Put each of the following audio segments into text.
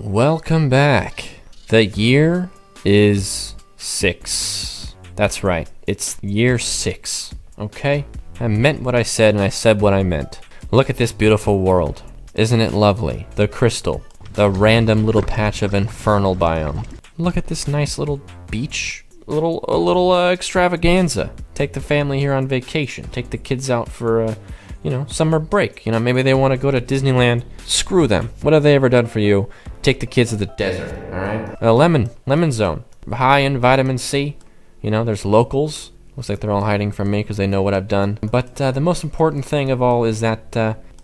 Welcome back. The year is 6. That's right, it's year 6, okay? I meant what I said and I said what I meant. Look at this beautiful world. Isn't it lovely? The crystal, the random little patch of infernal biome. Look at this nice little beach, a little extravaganza. Take the family here on vacation. Take the kids out for summer break. Maybe they want to go to Disneyland. Screw them. What have they ever done for you? Take the kids to the desert, all right? A lemon zone, high in vitamin C. There's locals. Looks like they're all hiding from me because they know what I've done. But the most important thing of all is that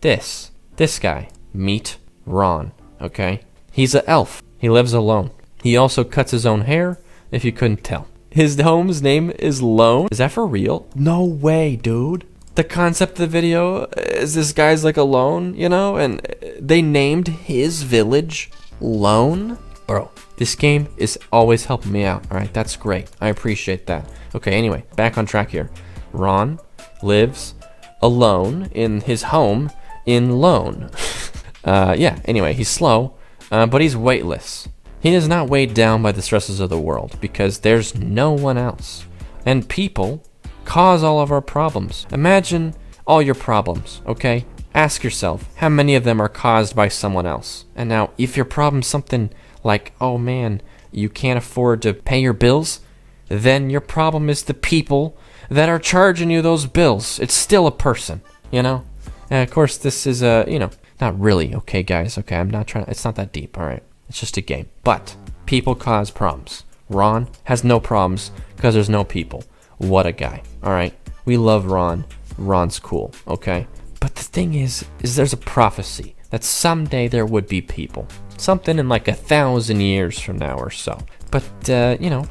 this guy, meet Ron, okay? He's an elf. He lives alone. He also cuts his own hair, if you couldn't tell. His home's name is Lone. Is that for real? No way, dude. The concept of the video is this guy's like alone, and they named his village Lone. Bro, this game is always helping me out, all right? That's great. I appreciate that. Okay, anyway, back on track here. Ron lives alone in his home in Lone. Anyway, he's slow, but he's weightless. He is not weighed down by the stresses of the world because there's no one else. And people cause all of our problems. Imagine all your problems, okay? Ask yourself, how many of them are caused by someone else? And now, if your problem's something like, oh man, you can't afford to pay your bills, then your problem is the people that are charging you those bills. It's still a person, And of course, this is not really, okay, guys, okay? It's not that deep, all right? It's just a game. But people cause problems. Ron has no problems because there's no people. What a guy, all right? We love Ron. Ron's cool, okay? But the thing is there's a prophecy that someday there would be people. Something in like 1,000 years from now or so. But,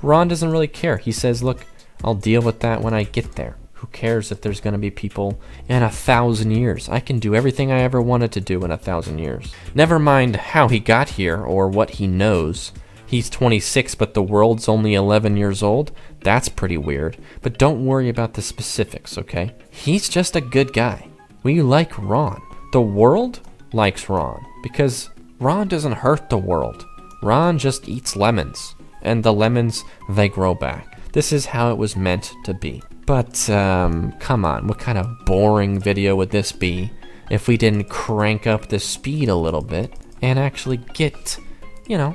Ron doesn't really care. He says, look, I'll deal with that when I get there. Who cares if there's going to be people in 1,000 years? I can do everything I ever wanted to do in 1,000 years. Never mind how he got here or what he knows. He's 26, but the world's only 11 years old. That's pretty weird. But don't worry about the specifics, okay? He's just a good guy. We like Ron. The world likes Ron because Ron doesn't hurt the world. Ron just eats lemons, and the lemons, they grow back. This is how it was meant to be. But, come on, what kind of boring video would this be if we didn't crank up the speed a little bit and actually get,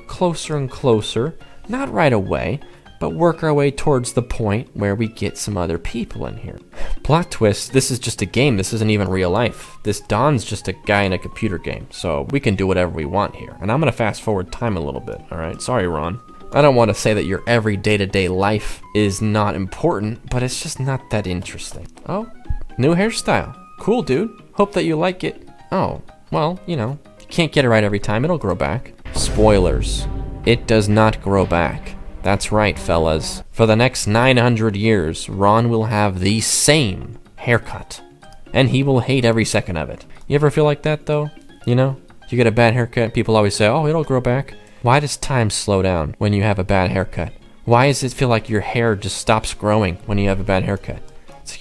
closer and closer, not right away, but work our way towards the point where we get some other people in here. Plot twist, this is just a game, this isn't even real life. This Don's just a guy in a computer game, so we can do whatever we want here. And I'm gonna fast forward time a little bit, alright? Sorry, Ron. I don't want to say that your every day-to-day life is not important, but it's just not that interesting. Oh, new hairstyle. Cool, dude. Hope that you like it. Oh, well, you can't get it right every time. It'll grow back. Spoilers. It does not grow back. That's right, fellas. For the next 900 years, Ron will have the same haircut, and he will hate every second of it. You ever feel like that, though? You get a bad haircut, people always say, oh, it'll grow back. Why does time slow down when you have a bad haircut? Why does it feel like your hair just stops growing when you have a bad haircut? So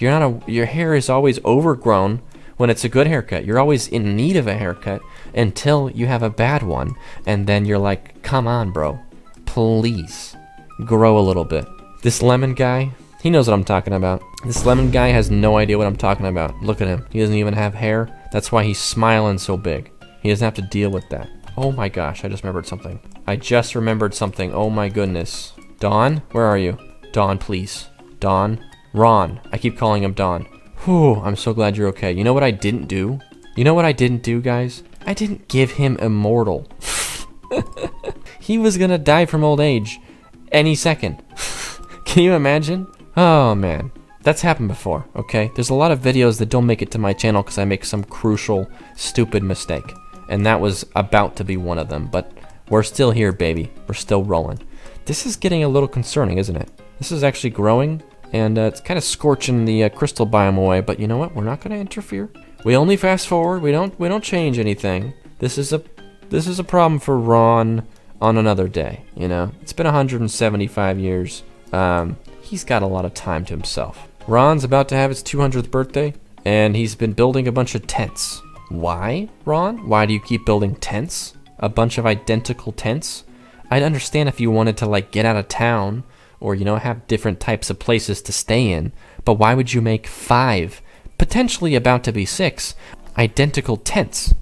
your hair is always overgrown when it's a good haircut. You're always in need of a haircut until you have a bad one, and then you're like, come on, bro. Please grow a little bit. This lemon guy, he knows what I'm talking about. This lemon guy has no idea what I'm talking about. Look at him. He doesn't even have hair. That's why he's smiling so big. He doesn't have to deal with that. Oh my gosh, I just remembered something. Oh my goodness. Don, where are you? Don, please. Don. Ron. I keep calling him Don. Whew, I'm so glad you're okay. You know what I didn't do? Guys? I didn't give him immortal. He was gonna die from old age any second. Can you imagine? Oh man. That's happened before, okay? There's a lot of videos that don't make it to my channel because I make some crucial, stupid mistake. And that was about to be one of them, but we're still here, baby. We're still rolling. This is getting a little concerning, isn't it? This is actually growing, and it's kind of scorching the crystal biome away, but you know what? We're not going to interfere. We only fast forward. We don't change anything. This is a problem for Ron on another day, It's been 175 years. He's got a lot of time to himself. Ron's about to have his 200th birthday, and he's been building a bunch of tents. Why, Ron? Why do you keep building tents? a bunch of identical tents. I'd understand if you wanted to like get out of town or, you know, have different types of places to stay in, but why would you make 5, potentially about to be 6, identical tents?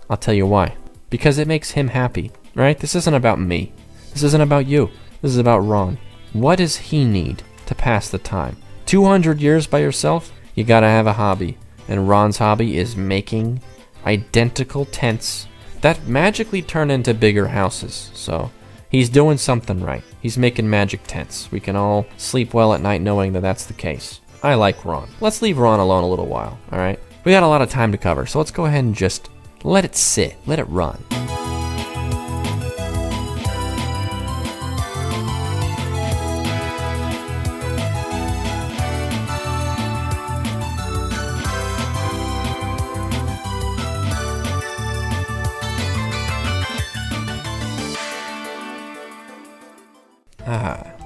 I'll tell you why. Because it makes him happy, right? This isn't about me. This isn't about you. This is about Ron. What does he need to pass the time? 200 years by yourself? You gotta have a hobby. And Ron's hobby is making identical tents that magically turn into bigger houses. So he's doing something right. He's making magic tents. We can all sleep well at night knowing that that's the case. I like Ron. Let's leave Ron alone a little while, all right? We got a lot of time to cover, so let's go ahead and just let it sit. Let it run.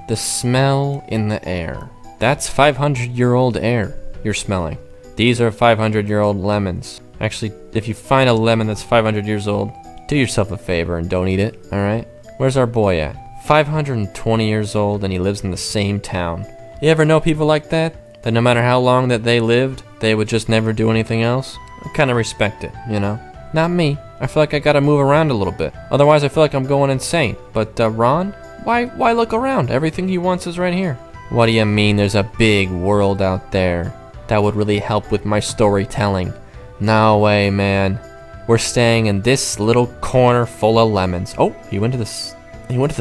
The smell in the air. That's 500-year-old air you're smelling. These are 500-year-old lemons. Actually, if you find a lemon that's 500 years old, do yourself a favor and don't eat it, alright? Where's our boy at? 520 years old and he lives in the same town. You ever know people like that? That no matter how long that they lived, they would just never do anything else? I kind of respect it, you know? Not me. I feel like I gotta move around a little bit. Otherwise, I feel like I'm going insane. But, Ron? Why look around? Everything he wants is right here. What do you mean there's a big world out there? That would really help with my storytelling. No way, man. We're staying in this little corner full of lemons. Oh, he went to the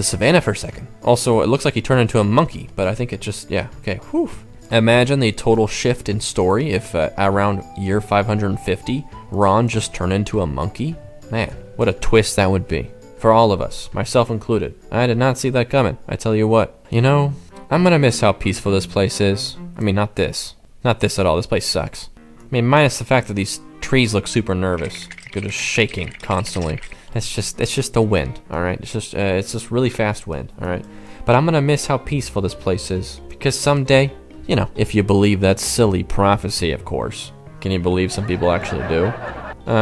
savannah for a second. Also, it looks like he turned into a monkey, but I think it just, yeah, okay, whew. Imagine the total shift in story if around year 550, Ron just turned into a monkey. Man, what a twist that would be. For all of us, myself included. I did not see that coming, I tell you what. You know, I'm gonna miss how peaceful this place is. I mean, not this. Not this at all, this place sucks. I mean, minus the fact that these trees look super nervous. They're just shaking constantly. It's just the wind, alright? It's just really fast wind, alright? But I'm gonna miss how peaceful this place is. Because someday, you know, if you believe that silly prophecy, of course. Can you believe some people actually do?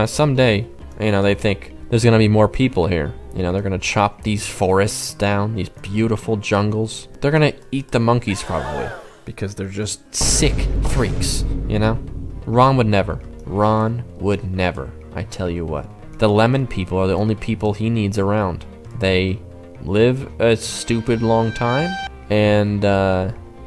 Someday, you know, they think there's gonna be more people here. You know, they're gonna chop these forests down, these beautiful jungles. They're gonna eat the monkeys probably, because they're just sick freaks, you know? Ron would never. Ron would never, I tell you what. The lemon people are the only people he needs around. They live a stupid long time, and,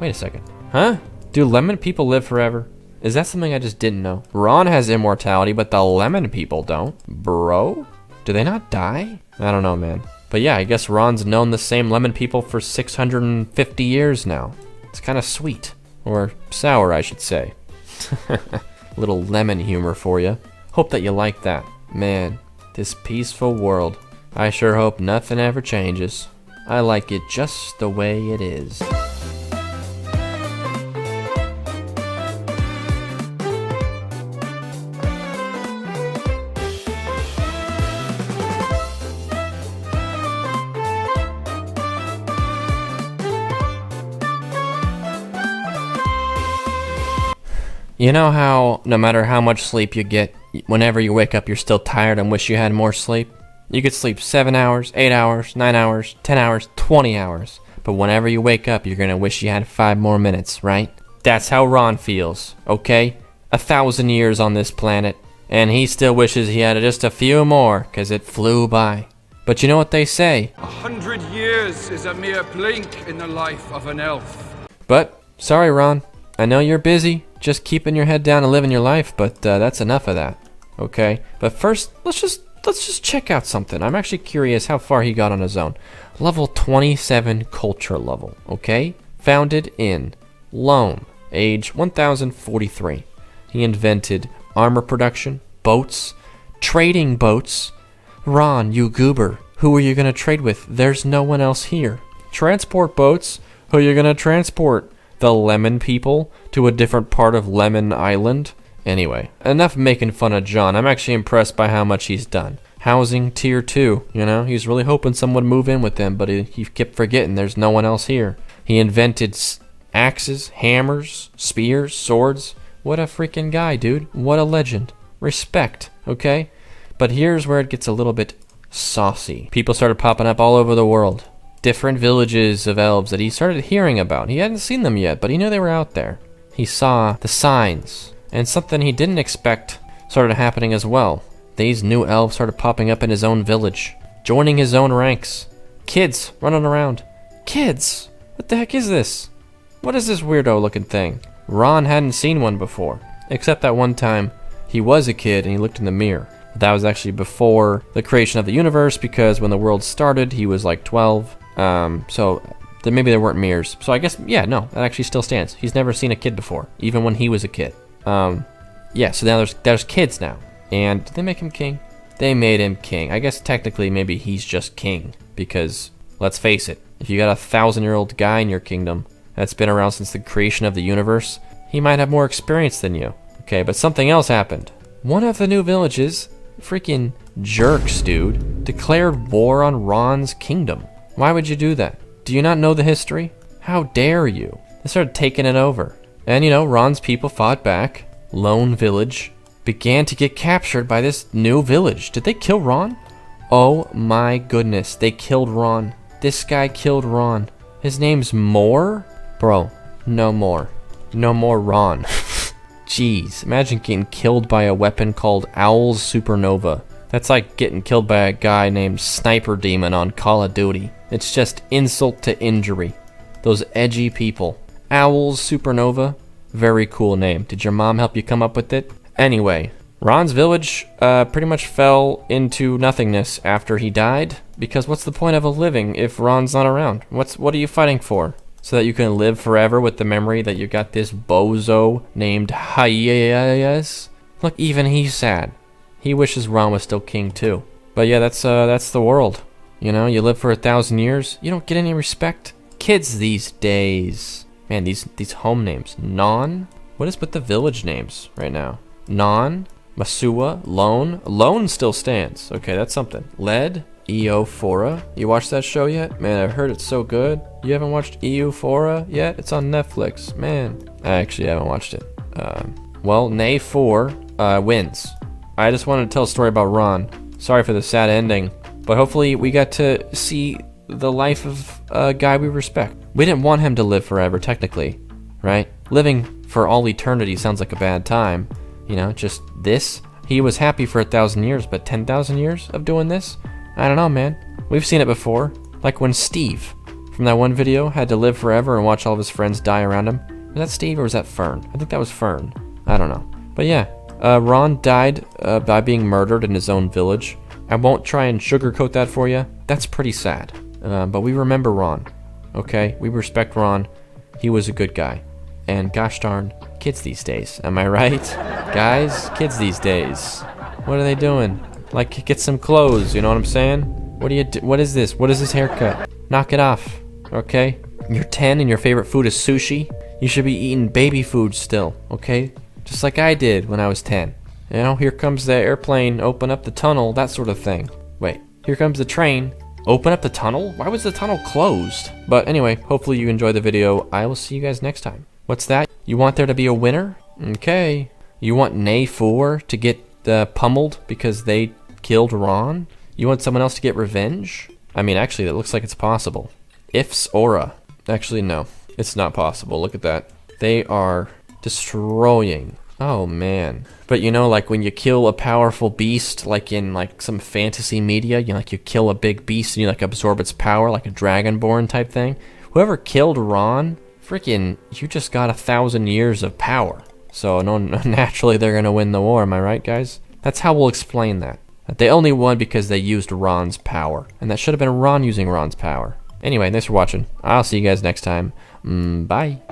wait a second. Huh? Do lemon people live forever? Is that something I just didn't know? Ron has immortality, but the lemon people don't. Bro? Do they not die? I don't know, man. But yeah, I guess Ron's known the same lemon people for 650 years now. It's kind of sweet. Or sour, I should say. Little lemon humor for you. Hope that you like that. Man, this peaceful world. I sure hope nothing ever changes. I like it just the way it is. You know how no matter how much sleep you get, whenever you wake up you're still tired and wish you had more sleep? You could sleep 7 hours, 8 hours, 9 hours, 10 hours, 20 hours. But whenever you wake up you're gonna wish you had 5 more minutes, right? That's how Ron feels, okay? 1,000 years on this planet, and he still wishes he had just a few more, cause it flew by. But you know what they say? 100 years is a mere blink in the life of an elf. But, sorry Ron, I know you're busy. Just keeping your head down and living your life, but that's enough of that, okay? But first, let's just check out something. I'm actually curious how far he got on his own. Level 27 culture level, okay? Founded in Loam, age 1043. He invented armor production, boats, trading boats. Ron, you goober, who are you gonna trade with? There's no one else here. Transport boats? Who are you gonna transport? The lemon people to a different part of Lemon Island? Anyway, enough making fun of John. I'm actually impressed by how much he's done. Housing tier 2, you know? He's really hoping someone would move in with him, but he kept forgetting there's no one else here. He invented axes, hammers, spears, swords. What a freaking guy, dude. What a legend. Respect, okay? But here's where it gets a little bit saucy. People started popping up all over the world. Different villages of elves that he started hearing about. He hadn't seen them yet, but he knew they were out there. He saw the signs, and something he didn't expect started happening as well. These new elves started popping up in his own village, joining his own ranks. Kids running around. Kids! What the heck is this? What is this weirdo looking thing? Ron hadn't seen one before, except that one time he was a kid and he looked in the mirror. That was actually before the creation of the universe, because when the world started, he was like 12. So maybe there weren't mirrors. So I guess, yeah, no, that actually still stands. He's never seen a kid before, even when he was a kid. Yeah, so now there's kids now. And did they make him king? They made him king. I guess technically maybe he's just king, because let's face it, if you got a 1,000-year-old guy in your kingdom that's been around since the creation of the universe, he might have more experience than you. Okay, but something else happened. One of the new villages, freaking jerks, dude, declared war on Ron's kingdom. Why would you do that? Do you not know the history? How dare you? They started taking it over. And Ron's people fought back. Lone village began to get captured by this new village. Did they kill Ron? Oh my goodness, they killed Ron. This guy killed Ron. His name's Moore? Bro, no more. No more Ron. Jeez, imagine getting killed by a weapon called Owl's Supernova. That's like getting killed by a guy named Sniper Demon on Call of Duty. It's just insult to injury. Those edgy people. Owl's Supernova? Very cool name. Did your mom help you come up with it? Anyway, Ron's village pretty much fell into nothingness after he died, because what's the point of a living if Ron's not around? What are you fighting for? So that you can live forever with the memory that you got this bozo named Hayes? Look, even he's sad. He wishes Ron was still king too. But yeah, that's the world. You live for 1,000 years, you don't get any respect. Kids these days. Man, these home names. Non? What is with the village names right now? Non, Masua, Lone. Lone still stands. Okay, that's something. Lead, Eophora. You watched that show yet? Man, I've heard it's so good. You haven't watched Eophora yet? It's on Netflix. Man, I actually haven't watched it. Well, Nay 4 wins. I just wanted to tell a story about Ron. Sorry for the sad ending, but hopefully we got to see the life of a guy we respect. We didn't want him to live forever, technically, right? Living for all eternity sounds like a bad time. Just this. He was happy for 1,000 years, but 10,000 years of doing this? I don't know, man. We've seen it before. Like when Steve, from that one video, had to live forever and watch all of his friends die around him. Was that Steve or was that Fern? I think that was Fern. I don't know. But yeah, Ron died by being murdered in his own village. I won't try and sugarcoat that for you. That's pretty sad. But we remember Ron. Okay? We respect Ron. He was a good guy. And gosh darn, kids these days. Am I right? Guys, kids these days. What are they doing? Like, get some clothes, you know what I'm saying? What is this? What is this haircut? Knock it off, okay? You're 10 and your favorite food is sushi. You should be eating baby food still, okay? Just like I did when I was 10. Here comes the airplane, open up the tunnel, that sort of thing. Wait, here comes the train. Open up the tunnel? Why was the tunnel closed? But anyway, hopefully you enjoyed the video. I will see you guys next time. What's that? You want there to be a winner? Okay. You want Nay 4 to get pummeled because they killed Ron? You want someone else to get revenge? I mean, actually, that looks like it's possible. If's aura. Actually, no. It's not possible. Look at that. They are destroying. Oh, man. But like when you kill a powerful beast, like in some fantasy media, you kill a big beast and you absorb its power, like a Dragonborn type thing. Whoever killed Ron, freaking, you just got 1,000 years of power. So naturally they're going to win the war, am I right, guys? That's how we'll explain that. They only won because they used Ron's power. And that should have been Ron using Ron's power. Anyway, thanks for watching. I'll see you guys next time. Bye.